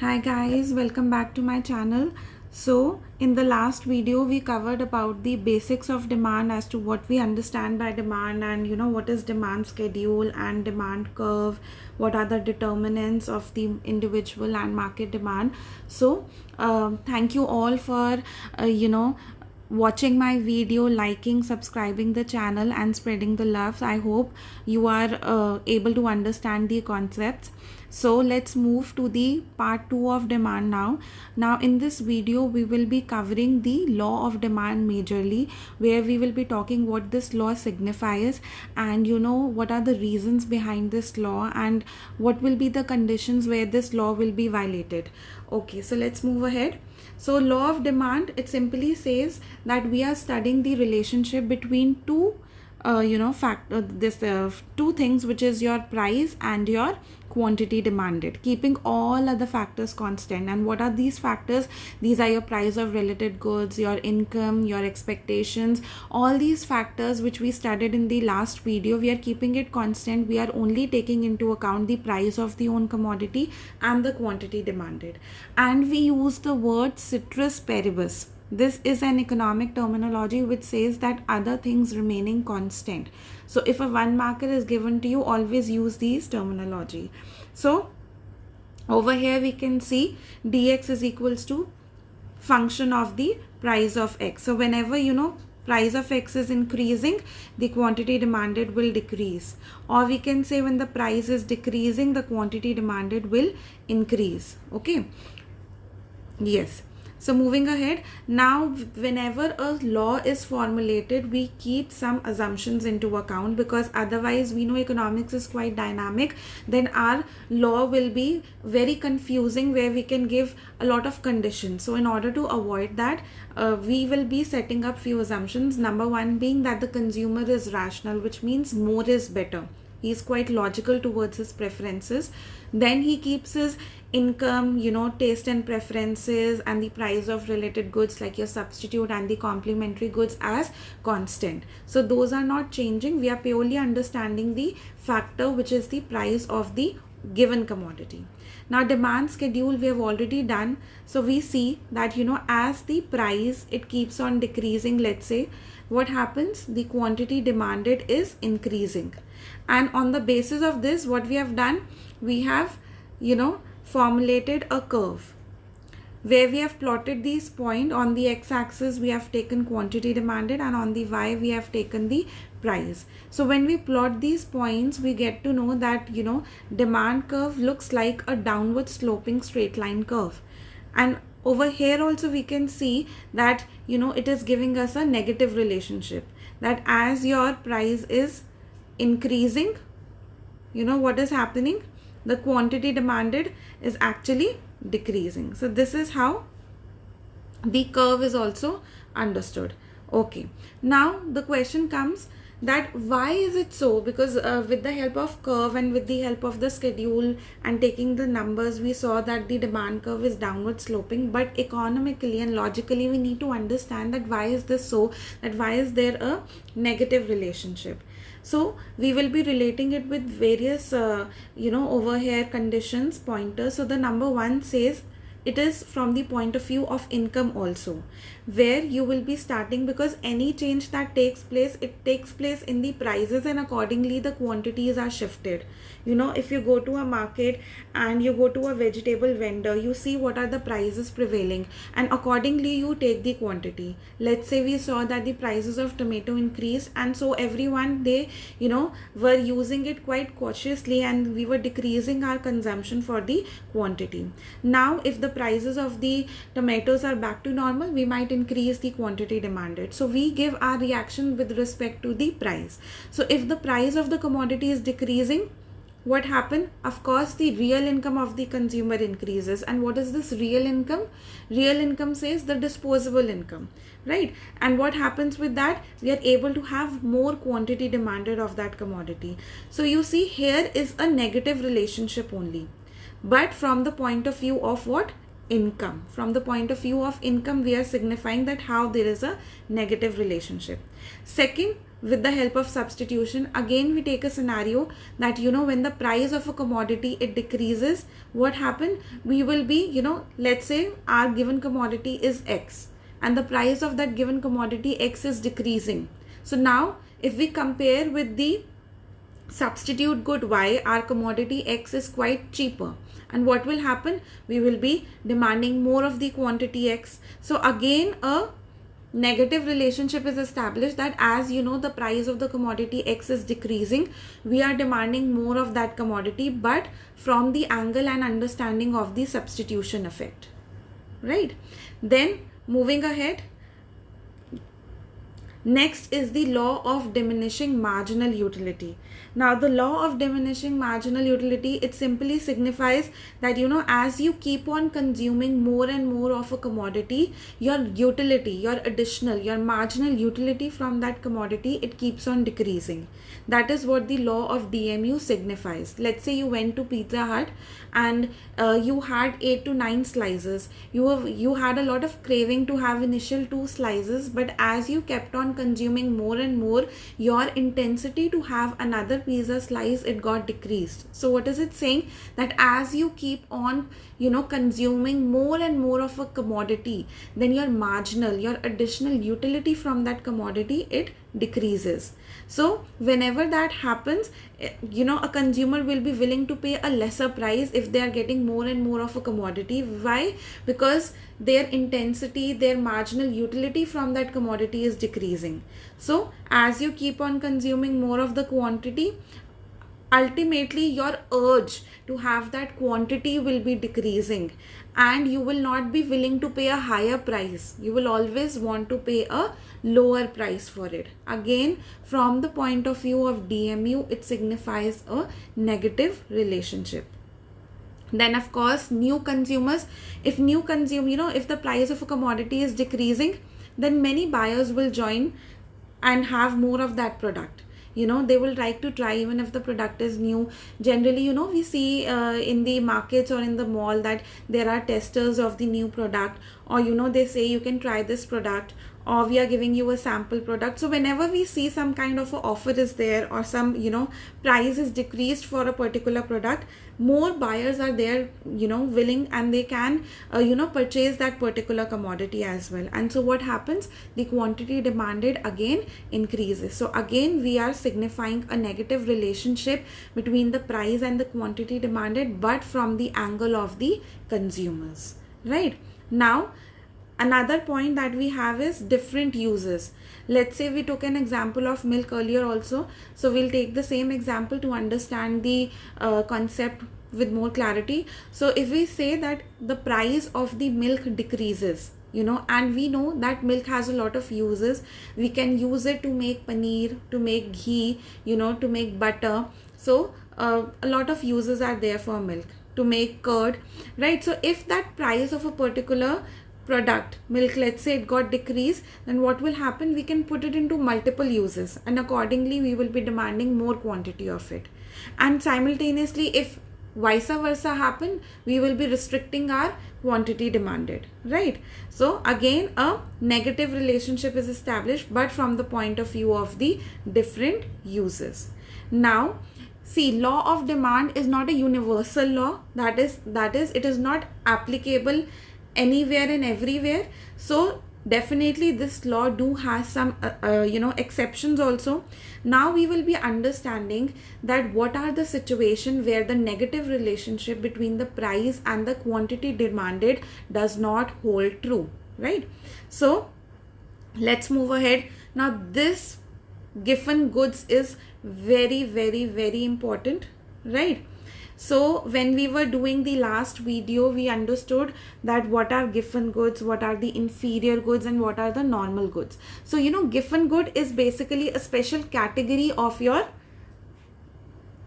Hi guys, welcome back to my channel. So in the last video we covered about the basics of demand as to what we understand by demand, and what is demand schedule and demand curve, what are the determinants of the individual and market demand. So thank you all for watching my video, liking, subscribing the channel and spreading the love. I hope you are able to understand the concepts. So let's move to the part 2 of demand now in this video we will be covering the law of demand majorly, where we will be talking what this law signifies and what are the reasons behind this law and what will be the conditions where this law will be violated. Okay, so let's move ahead. So law of demand, it simply says that we are studying the relationship between two two things, which is your price and your quantity demanded, keeping all other factors constant. And what are these factors? These are your price of related goods, your income, your expectations, all these factors which we studied in the last video. We are keeping it constant. We are only taking into account the price of the own commodity and the quantity demanded, and we use the word ceteris paribus. This is an economic terminology which says that other things remaining constant. So if a one marker is given to you, always use these terminology. So over here we can see dx is equals to function of the price of x. So whenever price of x is increasing, the quantity demanded will decrease, or we can say when the price is decreasing, the quantity demanded will increase. Okay, yes. So moving ahead, now whenever a law is formulated, we keep some assumptions into account, because otherwise we know economics is quite dynamic. Then our law will be very confusing, where we can give a lot of conditions. So in order to avoid that, we will be setting up few assumptions. Number one being that the consumer is rational, which means more is better. He is quite logical towards his preferences. Then he keeps his income, taste and preferences, and the price of related goods like your substitute and the complementary goods as constant. So those are not changing. We are purely understanding the factor, which is the price of the given commodity. Now demand schedule we have already done. So we see that as the price it keeps on decreasing, let's say, what happens? The quantity demanded is increasing, and on the basis of this, what we have done, we have formulated a curve where we have plotted these points. On the x-axis we have taken quantity demanded, and on the y we have taken the price. So when we plot these points, we get to know that demand curve looks like a downward sloping straight line curve. And over here also we can see that it is giving us a negative relationship, that as your price is increasing, what is happening? The quantity demanded is actually decreasing. So this is how the curve is also understood. Okay, now the question comes that why is it so? Because with the help of curve and with the help of the schedule and taking the numbers, we saw that the demand curve is downward sloping. But economically and logically we need to understand that why is this so, that why is there a negative relationship. So we will be relating it with various over here conditions, pointers. So the number one says it is from the point of view of income also, where you will be starting, because any change that takes place, it takes place in the prices, and accordingly the quantities are shifted. If you go to a market and you go to a vegetable vendor, you see what are the prices prevailing, and accordingly you take the quantity. Let's say we saw that the prices of tomato increased, and so everyone, they were using it quite cautiously, and we were decreasing our consumption for the quantity. Now if the prices of the tomatoes are back to normal, we might increase the quantity demanded. So we give our reaction with respect to the price. So if the price of the commodity is decreasing, what happened? Of course the real income of the consumer increases. And what is this real income? Real income says the disposable income, right? And what happens with that? We are able to have more quantity demanded of that commodity. So you see, here is a negative relationship only, but from the point of view of what? Income. From the point of view of income, we are signifying that how there is a negative relationship. Second, with the help of substitution, again we take a scenario that, when the price of a commodity, it decreases, what happen? We will be, let's say our given commodity is X and the price of that given commodity X is decreasing. So now if we compare with the substitute good Y, our commodity X is quite cheaper. And what will happen? We will be demanding more of the quantity X. So again, a negative relationship is established that as the price of the commodity X is decreasing, we are demanding more of that commodity, but from the angle and understanding of the substitution effect, right? Then moving ahead, next is the law of diminishing marginal utility. Now the law of diminishing marginal utility, it simply signifies that as you keep on consuming more and more of a commodity, your utility, your marginal utility from that commodity, it keeps on decreasing. That is what the law of DMU signifies. Let's say you went to Pizza Hut and you had 8 to 9 slices. You had a lot of craving to have initial 2 slices, but as you kept on consuming more and more, your intensity to have another pizza slice, it got decreased. So what is it saying? That as you keep on consuming more and more of a commodity, then your additional utility from that commodity, it decreases. So whenever that happens, a consumer will be willing to pay a lesser price if they are getting more and more of a commodity. Why? Because their intensity, their marginal utility from that commodity is decreasing. So as you keep on consuming more of the quantity, ultimately your urge to have that quantity will be decreasing and you will not be willing to pay a higher price. You will always want to pay a lower price for it. Again, from the point of view of DMU, it signifies a negative relationship. Then of course, new consumers, if the price of a commodity is decreasing, then many buyers will join and have more of that product. They will like to try even if the product is new. Generally, we see in the markets or in the mall that there are testers of the new product, or they say you can try this product, or we are giving you a sample product. So whenever we see some kind of a offer is there, or some price is decreased for a particular product, more buyers are there willing, and they can purchase that particular commodity as well. And so what happens? The quantity demanded again increases. So again, we are signifying a negative relationship between the price and the quantity demanded, but from the angle of the consumers, right? Now another point that we have is different uses. Let's say we took an example of milk earlier also. So we'll take the same example to understand the concept with more clarity. So if we say that the price of the milk decreases, and we know that milk has a lot of uses. We can use it to make paneer, to make ghee, to make butter. So a lot of uses are there for milk, to make curd, right? So if that price of a particular product, milk, let's say it got decreased, then what will happen? We can put it into multiple uses, and accordingly we will be demanding more quantity of it. And simultaneously, if vice versa happen, we will be restricting our quantity demanded, right? So again, a negative relationship is established, but from the point of view of the different uses. Now see, law of demand is not a universal law. That is it is not applicable anywhere and everywhere. So definitely this law do has some exceptions also. Now we will be understanding that what are the situation where the negative relationship between the price and the quantity demanded does not hold true, right? So let's move ahead. Now this given goods is very, very, very important, right? So when we were doing the last video, we understood that what are given goods, what are the inferior goods, and what are the normal goods. So given good is basically a special category of your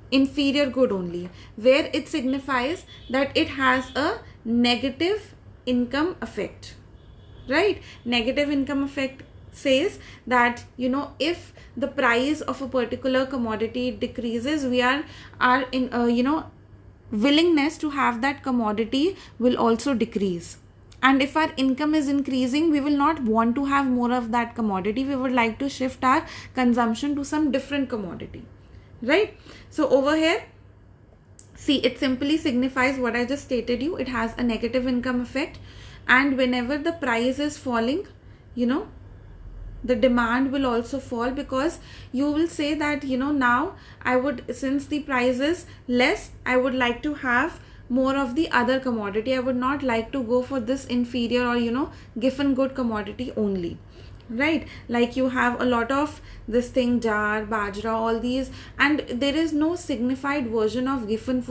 inferior good only, where it signifies that it has a negative income effect, right? Negative income effect says that if the price of a particular commodity decreases, we are in willingness to have that commodity will also decrease. And if our income is increasing, we will not want to have more of that commodity. We would like to shift our consumption to some different commodity, right? So over here, see, it simply signifies what I just stated you. It has a negative income effect, and whenever the price is falling, the demand will also fall, because you will say that, now I would, since the price is less, I would like to have more of the other commodity. I would not like to go for this inferior or giffen good commodity only, right? Like you have a lot of this thing, jar, bajra, all these, and there is no signified version of giffen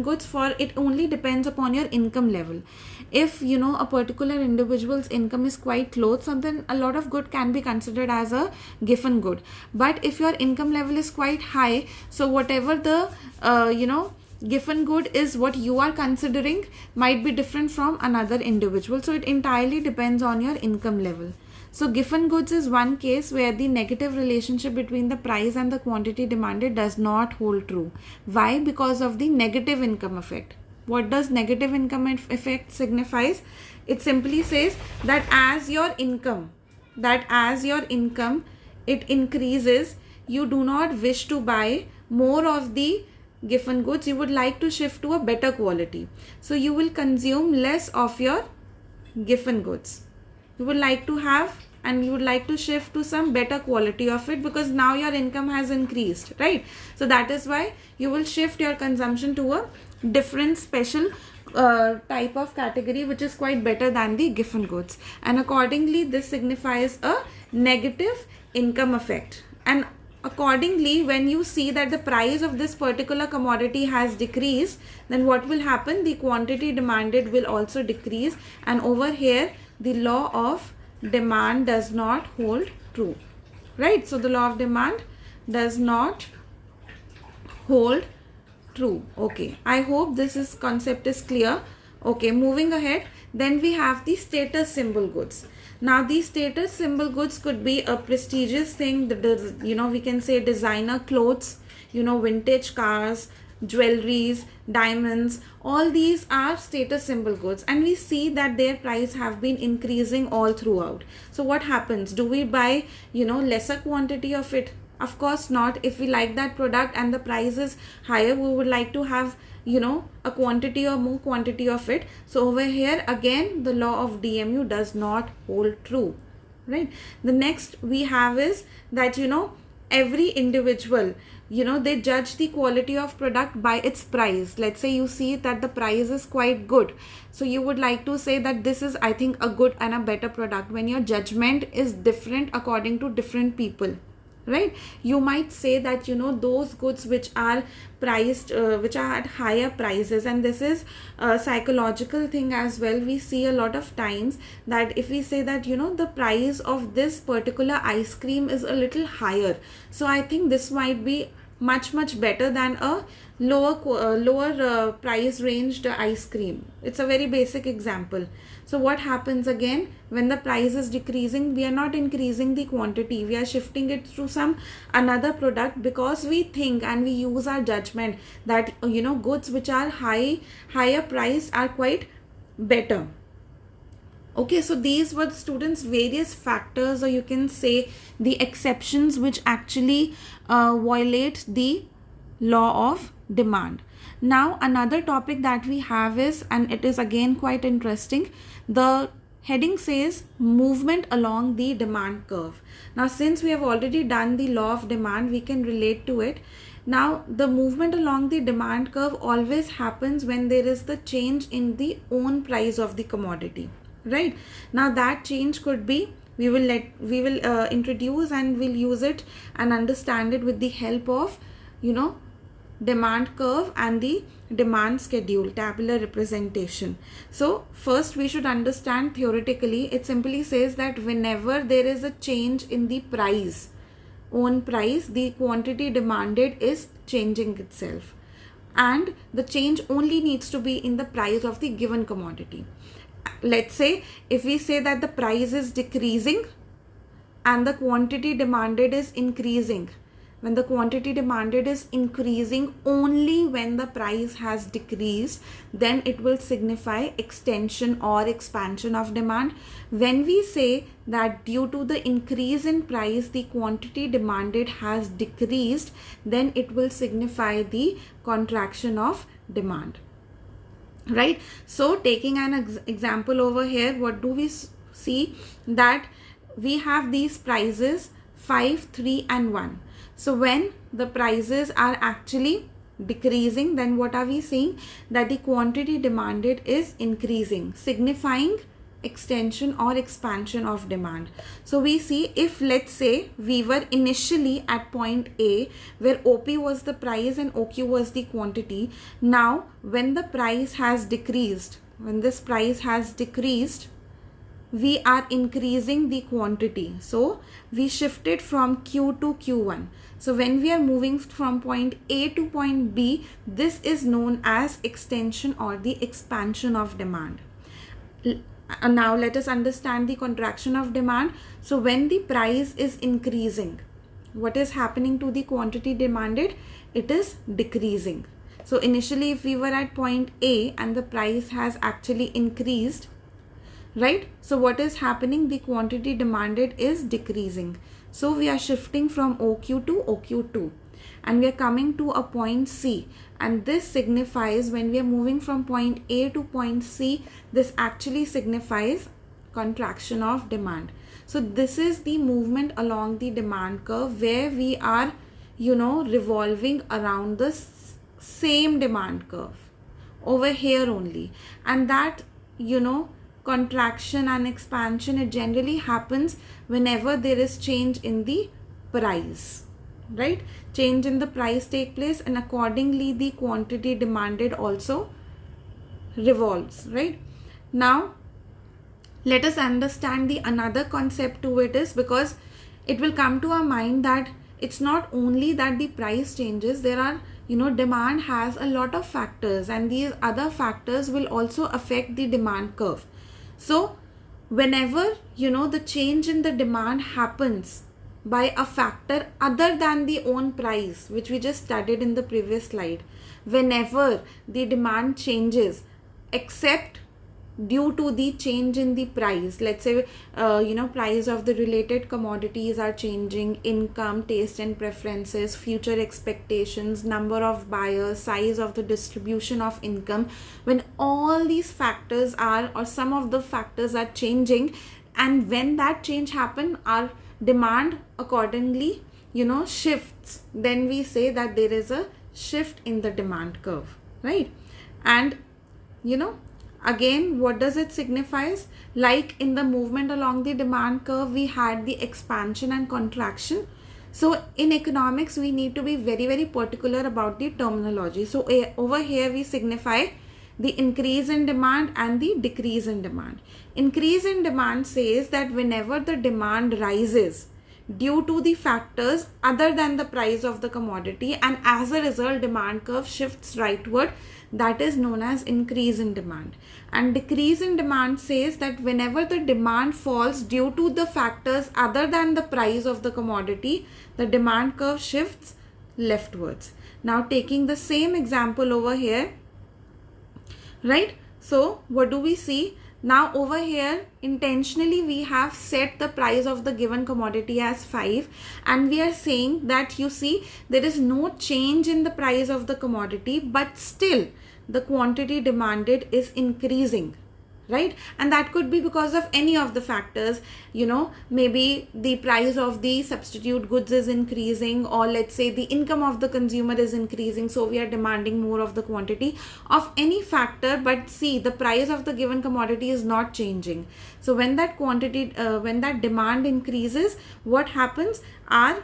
goods. For it only depends upon your income level. If a particular individual's income is quite low, so then a lot of good can be considered as a giffen good. But if your income level is quite high, so whatever the giffen good is, what you are considering might be different from another individual. So it entirely depends on your income level. So giffen goods is one case where the negative relationship between the price and the quantity demanded does not hold true. Why? Because of the negative income effect. What does negative income effect signifies? It simply says that as your income it increases, you do not wish to buy more of the giffen goods. You would like to shift to a better quality. So you will consume less of your giffen goods. You would like to have, and you would like to shift to some better quality of it, because now your income has increased, right? So that is why you will shift your consumption to a different special type of category, which is quite better than the giffen goods, and accordingly this signifies a negative income effect. And accordingly, when you see that the price of this particular commodity has decreased, then what will happen? The quantity demanded will also decrease, and over here the law of demand does not hold true, right? So the law of demand does not hold true. Okay, I hope this concept is clear. Okay, moving ahead, then we have the status symbol goods. Now these status symbol goods could be a prestigious thing, we can say designer clothes, vintage cars, jewelries, diamonds. All these are status symbol goods, and we see that their price have been increasing all throughout. So what happens? Do we buy lesser quantity of it? Of course not. If we like that product and the price is higher, we would like to have a quantity or more quantity of it. So over here again the law of DMU does not hold true, right? The next we have is that every individual, they judge the quality of product by its price. Let's say you see that the price is quite good, so you would like to say that this is, I think, a good and a better product, when your judgment is different according to different people, right? You might say that those goods which are priced which are at higher prices, and this is a psychological thing as well. We see a lot of times that if we say that the price of this particular ice cream is a little higher, so I think this might be much better than a lower price ranged ice cream. It's a very basic example. So what happens again? When the price is decreasing, we are not increasing the quantity, we are shifting it to some another product, because we think and we use our judgment that goods which are higher priced are quite better. Okay, so these were the students' various factors, or you can say the exceptions, which actually violate the law of demand. Now another topic that we have is, and it is again quite interesting, the heading says movement along the demand curve. Now since we have already done the law of demand, we can relate to it. Now the movement along the demand curve always happens when there is the change in the own price of the commodity, right? Now that change could be, we will introduce and we'll use it and understand it with the help of demand curve and the demand schedule, tabular representation. So first we should understand theoretically. It simply says that whenever there is a change in the own price, the quantity demanded is changing itself, and the change only needs to be in the price of the given commodity. Let's say if we say that the price is decreasing and the quantity demanded is increasing, when the quantity demanded is increasing only when the price has decreased, then it will signify extension or expansion of demand. When we say that due to the increase in price the quantity demanded has decreased, then it will signify the contraction of demand, right? So taking an example over here, what do we see? That we have these prices 5, 3 and 1. So when the prices are actually decreasing, then what are we saying? That the quantity demanded is increasing, signifying extension or expansion of demand. So we see, if let's say we were initially at point A where OP was the price and OQ was the quantity. Now when the price has decreased, when this price has decreased, we are increasing the quantity. So we shifted from Q to Q1. So when we are moving from point A to point B, this is known as extension or the expansion of demand. Now let us understand the contraction of demand. So when the price is increasing, what is happening to the quantity demanded? It is decreasing. So initially if we were at point A and the price has actually increased, right? So what is happening? The quantity demanded is decreasing. So we are shifting from OQ to OQ2 and we are coming to a point C, and this signifies, when we are moving from point A to point C, this actually signifies contraction of demand. So this is the movement along the demand curve where we are, revolving around the same demand curve over here only. And that, contraction and expansion, it generally happens whenever there is change in the price, right? Change in the price take place, and accordingly the quantity demanded also revolves, right? Now let us understand the another concept to it, is because it will come to our mind that it's not only that the price changes, there are, demand has a lot of factors, and these other factors will also affect the demand curve. So whenever, the change in the demand happens by a factor other than the own price, which we just studied in the previous slide, whenever the demand changes except due to the change in the price, let's say price of the related commodities are changing, income, taste and preferences, future expectations, number of buyers, size of the distribution of income, when all these factors are, or some of the factors are changing, and when that change happen, our demand accordingly shifts, then we say that there is a shift in the demand curve, right? And again, what does it signifies? Like in the movement along the demand curve, we had the expansion and contraction. So in economics, we need to be very, very particular about the terminology. So over here, we signify the increase in demand and the decrease in demand. Increase in demand says that whenever the demand rises due to the factors other than the price of the commodity, and as a result demand curve shifts rightward, that is known as increase in demand. And decrease in demand says that whenever the demand falls due to the factors other than the price of the commodity, the demand curve shifts leftwards. Now taking the same example over here, right? So what do we see? Now over here, intentionally we have set the price of the given commodity as 5, and we are saying that, you see, there is no change in the price of the commodity, but still the quantity demanded is increasing, right? And that could be because of any of the factors, maybe the price of the substitute goods is increasing, or let's say the income of the consumer is increasing, so we are demanding more of the quantity of any factor, but see, the price of the given commodity is not changing. So when that when that demand increases, what happens? Our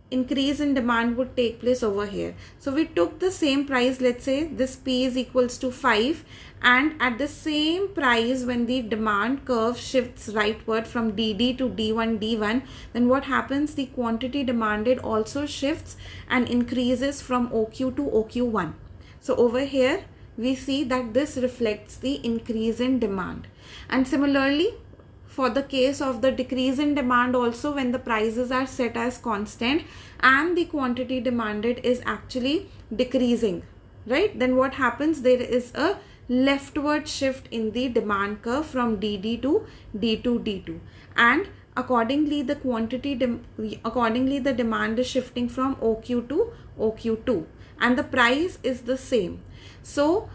increase in demand would take place over here. So we took the same price, let's say this P is equals to 5, and at the same price, when the demand curve shifts rightward from DD to D1, D1, then what happens? The quantity demanded also shifts and increases from OQ to OQ1. So over here we see that this reflects the increase in demand. And similarly for the case of the decrease in demand also, when the prices are set as constant and the quantity demanded is actually decreasing, right? Then what happens? There is a leftward shift in the demand curve from DD to D2 D2, and accordingly the the demand is shifting from OQ to OQ2, and the price is the same. So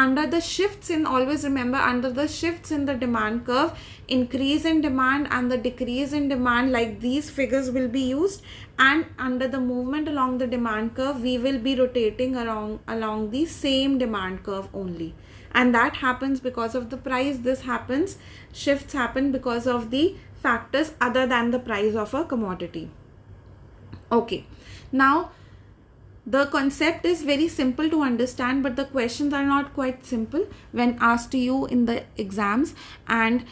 under the shifts in, always remember, under the shifts in the demand curve, increase in demand and the decrease in demand, like these figures will be used, and under the movement along the demand curve we will be rotating along the same demand curve only, and that happens because of the price. This happens, shifts happen because of the factors other than the price of a commodity. Okay, now the concept is very simple to understand, but the questions are not quite simple when asked to you in the exams, and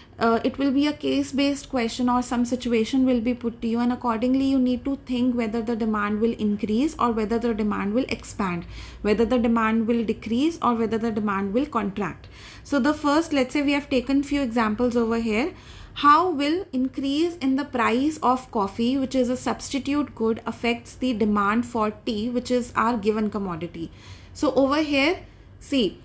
it will be a case based question, or some situation will be put to you, and accordingly you need to think whether the demand will increase or whether the demand will expand, whether the demand will decrease or whether the demand will contract. So the first, let's say we have taken few examples over here. How will increase in the price of coffee, which is a substitute good, affects the demand for tea, which is our given commodity? So over here, see,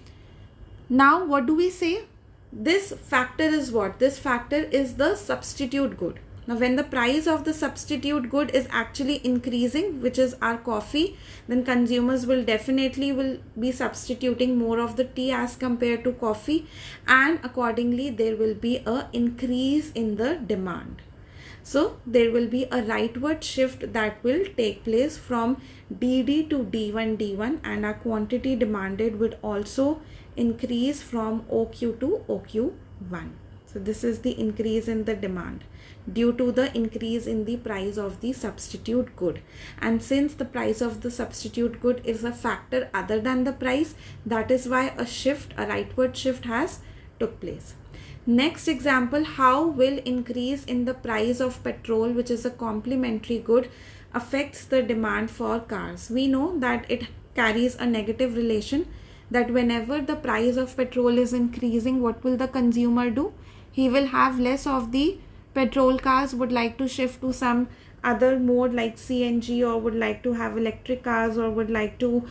now what do we say? This factor is what? This factor is the substitute good. Now when the price of the substitute good is actually increasing, which is our coffee, then consumers will definitely be substituting more of the tea as compared to coffee, and accordingly there will be a increase in the demand. So there will be a rightward shift that will take place from DD to D1 D1, and our quantity demanded would also increase from OQ to OQ1. So this is the increase in the demand due to the increase in the price of the substitute good. And since the price of the substitute good is a factor other than the price, that is why a shift, a rightward shift has took place. Next example, how will increase in the price of petrol, which is a complementary good, affects the demand for cars? We know that it carries a negative relation, that whenever the price of petrol is increasing, what will the consumer do? He will have less of the petrol cars, would like to shift to some other mode like CNG, or would like to have electric cars, or would like to,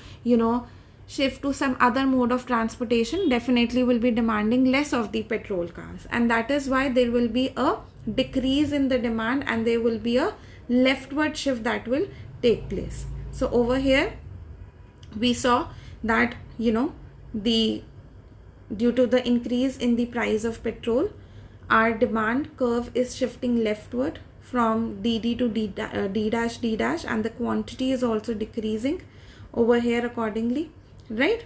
shift to some other mode of transportation. Definitely will be demanding less of the petrol cars, and that is why there will be a decrease in the demand and there will be a leftward shift that will take place. So over here we saw that due to the increase in the price of petrol, our demand curve is shifting leftward from DD to D dash D dash, and the quantity is also decreasing over here accordingly, right?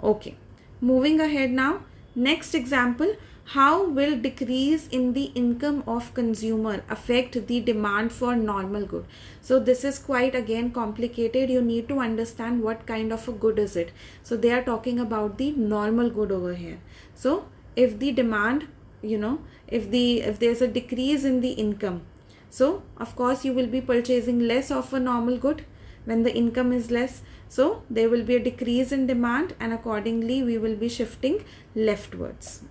Okay, moving ahead now. Next example, how will decrease in the income of consumer affect the demand for normal good? So this is quite again complicated. You need to understand what kind of a good is it. So they are talking about the normal good over here. So if the demand, if there's a decrease in the income, so of course you will be purchasing less of a normal good when the income is less. So there will be a decrease in demand, and accordingly we will be shifting leftwards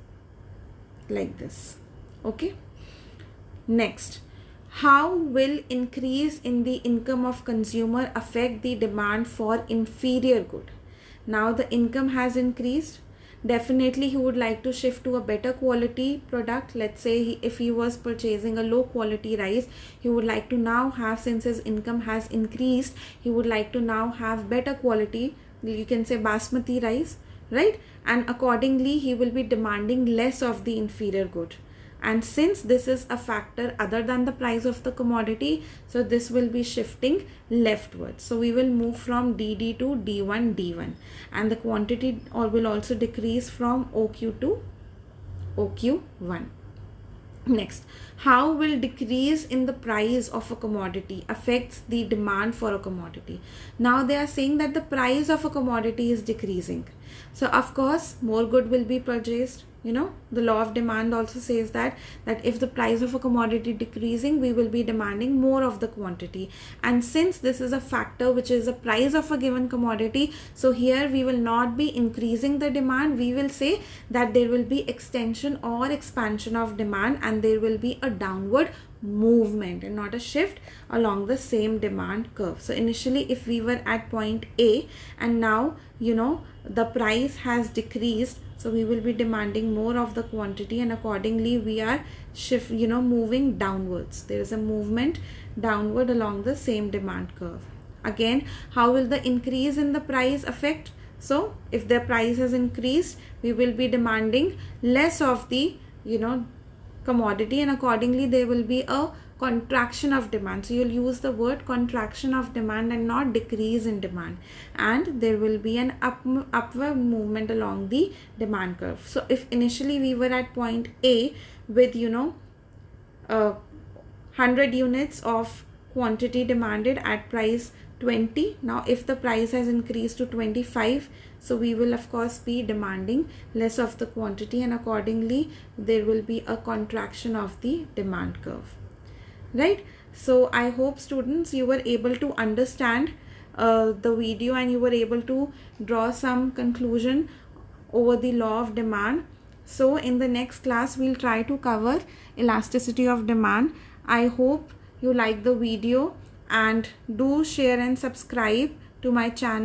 like this. Okay, next, how will increase in the income of consumer affect the demand for inferior good? Now the income has increased, definitely he would like to shift to a better quality product. Let's say if he was purchasing a low quality rice, he would like to now have, since his income has increased, he would like to now have better quality, you can say basmati rice, right? And accordingly he will be demanding less of the inferior good. And since this is a factor other than the price of the commodity, so this will be shifting leftwards. So we will move from DD to D1 D1, and the quantity will also decrease from OQ to OQ1. Next, how will decrease in the price of a commodity affects the demand for a commodity? Now they are saying that the price of a commodity is decreasing. So of course more good will be purchased, the law of demand also says that if the price of a commodity decreasing, we will be demanding more of the quantity. And since this is a factor which is the price of a given commodity, so here we will not be increasing the demand. We will say that there will be extension or expansion of demand, and there will be a downward movement and not a shift along the same demand curve. So initially, if we were at point A and now the price has decreased, so we will be demanding more of the quantity, and accordingly we are moving downwards. There is a movement downward along the same demand curve. Again, how will the increase in the price affect? So if the price has increased, we will be demanding less of the commodity, and accordingly there will be a contraction of demand. So you'll use the word contraction of demand and not decrease in demand, and there will be an upward movement along the demand curve. So if initially we were at point A with 100 units of quantity demanded at price 20, now if the price has increased to 25, so we will of course be demanding less of the quantity, and accordingly there will be a contraction of the demand curve, right? So I hope students you were able to understand the video, and you were able to draw some conclusion over the law of demand. So in the next class we'll try to cover elasticity of demand. I hope you like the video, and do share and subscribe to my channel.